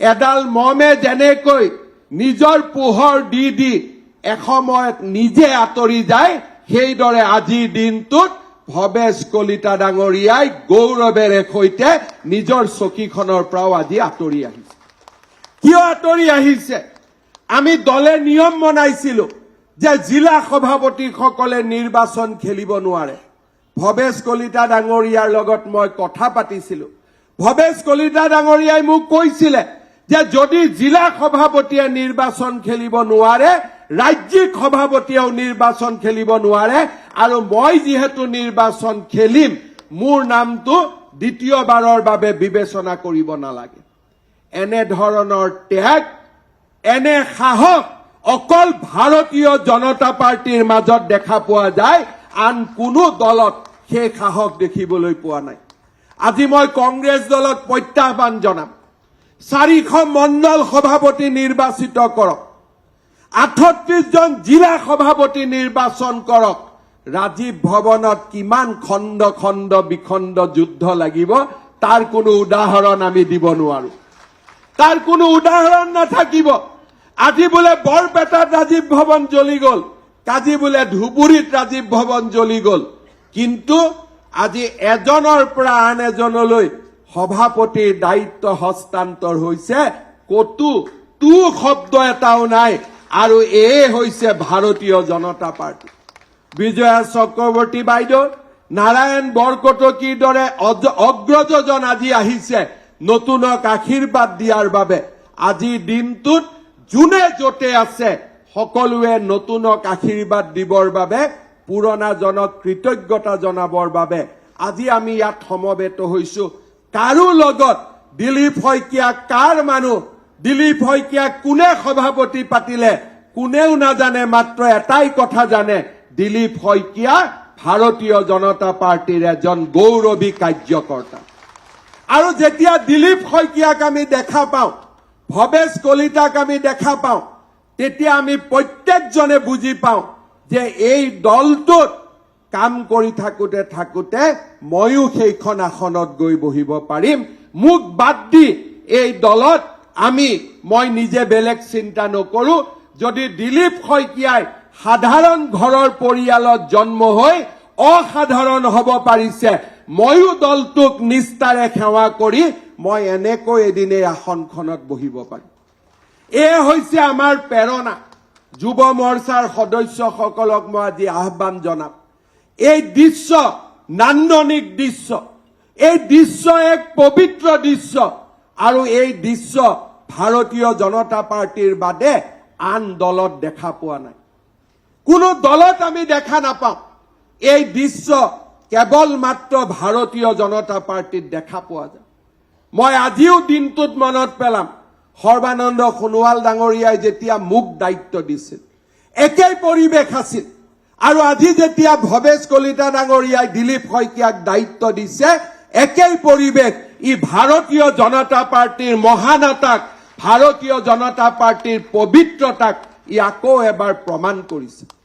এডাল মমে যেনেকৈ নিজৰ পোহৰ দি এসময়ত নিজে আঁতৰি যায়, সেইদৰে আজিৰ দিনটোত ভৱেশ কলিতা ডাঙৰীয়াই গৌৰৱেৰে সৈতে নিজৰ চকীখনৰ পৰাও আজি আঁতৰি আহিছে। কিয় আঁতৰি আহিছে? আমি দলে নিয়ম বনাইছিলো যে জিলা সভাপতিসকলে নিৰ্বাচন খেলিব নোৱাৰে। ভৱেশ কলিতা ডাঙৰীয়াৰ লগত মই কথা পাতিছিলো। ভৱেশ কলিতা ডাঙৰীয়াই মোক কৈছিলে যে যদি জিলা সভাপতিয়ে নিৰ্বাচন খেলিব নোৱাৰে, ৰাজ্যিক সভাপতিয়েও নিৰ্বাচন খেলিব নোৱাৰে, আৰু মই যিহেতু নিৰ্বাচন খেলিম, মোৰ নামটো দ্বিতীয়বাৰৰ বাবে বিবেচনা কৰিব নালাগে। এনে ধৰণৰ ত্যাগ, এনে সাহস অকল ভাৰতীয় জনতা পাৰ্টিৰ মাজত দেখা পোৱা যায়, আন কোনো দলত সেই সাহস দেখিবলৈ পোৱা নাই। আজি মই কংগ্ৰেছ দলক প্ৰত্যাহ্বান জনাম, 400 মণ্ডল সভাপতি নিৰ্বাচিত কৰক, 38 জন জিলা সভাপতি নিৰ্বাচন কৰক। ৰাজীৱ ভৱনত কিমান খণ্ড খণ্ড বিখণ্ড যুদ্ধ লাগিব তাৰ কোনো উদাহৰণ আমি দিব নোৱাৰো, তাৰ কোনো উদাহৰণ নাথাকিব। আজি বোলে বৰপেটাত ৰাজীৱ ভৱন জ্বলি গ'ল, কাজি বোলে ধুবুৰীত ৰাজীৱ ভৱন জ্বলি গ'ল, কিন্তু আজি এজনৰ পৰা আন এজনলৈ সভাপতিৰ দায়িত্ব হস্তান্তৰ হৈছে, কতো তু শব্দ এটাও নাই, আৰু এয়ে হৈছে ভাৰতীয় জনতা পাৰ্টি। বিজয়া চক্ৰৱৰ্তী বাইদেউ, নাৰায়ণ বৰকটকীৰ দৰে অগ্ৰজজন আজি আহিছে নতুনক আশীৰ্বাদ দিয়াৰ বাবে। আজিৰ দিনটোত যোনে য'তে আছে সকলোৱে নতুনক আশীৰ্বাদ দিবৰ বাবে, পুৰণাজনক কৃতজ্ঞতা জনাবৰ বাবে আজি আমি ইয়াত সমবেত হৈছো। কাৰো লগত দিলীপ শইকীয়া কাৰ মানুহ, দিলীপ শইকীয়া কোনে সভাপতি পাতিলে কোনেও নাজানে, মাত্ৰ এটাই কথা জানে, দিলীপ শইকীয়া ভাৰতীয় জনতা পাৰ্টিৰ এজন গৌৰৱী কাৰ্যকৰ্তা। আৰু যেতিয়া দিলীপ শইকীয়াক আমি দেখা পাওঁ, ভৱেশ কলিতাক আমি দেখা পাওঁ, তেতিয়া আমি প্ৰত্যেকজনে বুজি পাওঁ যে এই দলটোত কাম কৰি থাকোতে ময়ো সেইখন আসনত গৈ বহিব পাৰিম। মোক বাদ দি এই দলত মই নিজে বেলেগ চিন্তা নকৰো। যদি দিলীপ শইকীয়াই সাধাৰণ ঘৰৰ পৰিয়ালত জন্ম হৈ অসাধাৰণ হ'ব পাৰিছে, ময়ো দলটোক নিষ্ঠাৰে সেৱা কৰি মই এনেকৈ এদিন এই আসনখনত বহিব পাৰিম। এয়ে হৈছে আমাৰ প্ৰেৰণা। যুৱ মৰ্চাৰ সদস্যসকলক মই আজি আহ্বান জনাম, এই দৃশ্য নান্দনিক দৃশ্য, এই দৃশ্য এক পবিত্ৰ দৃশ্য, আৰু এই দৃশ্য ভাৰতীয় জনতা পাৰ্টিৰ বাদে আন দলত দেখা পোৱা নাই, কোনো দলত আমি দেখা নাপাওঁ। এই দৃশ্য কেৱল মাত্ৰ ভাৰতীয় জনতা পাৰ্টিত দেখা পোৱা যায়। মই আজিও দিনটোত মনত পেলাম, সৰ্বানন্দ সোণোৱাল ডাঙৰীয়াই যেতিয়া মোক দায়িত্ব দিছিল একেই পৰিৱেশ আছিল, আৰু আজি যেতিয়া ভৱেশ কলিতা ডাঙৰীয়াই দিলীপ শইকীয়াক দায়িত্ব দিছে একেই পৰিৱেশ। ই ভাৰতীয় জনতা পাৰ্টিৰ মহানতাক, ভাৰতীয় জনতা পাৰ্টিৰ পবিত্ৰতাক ই আকৌ এবাৰ প্ৰমাণ কৰিছে।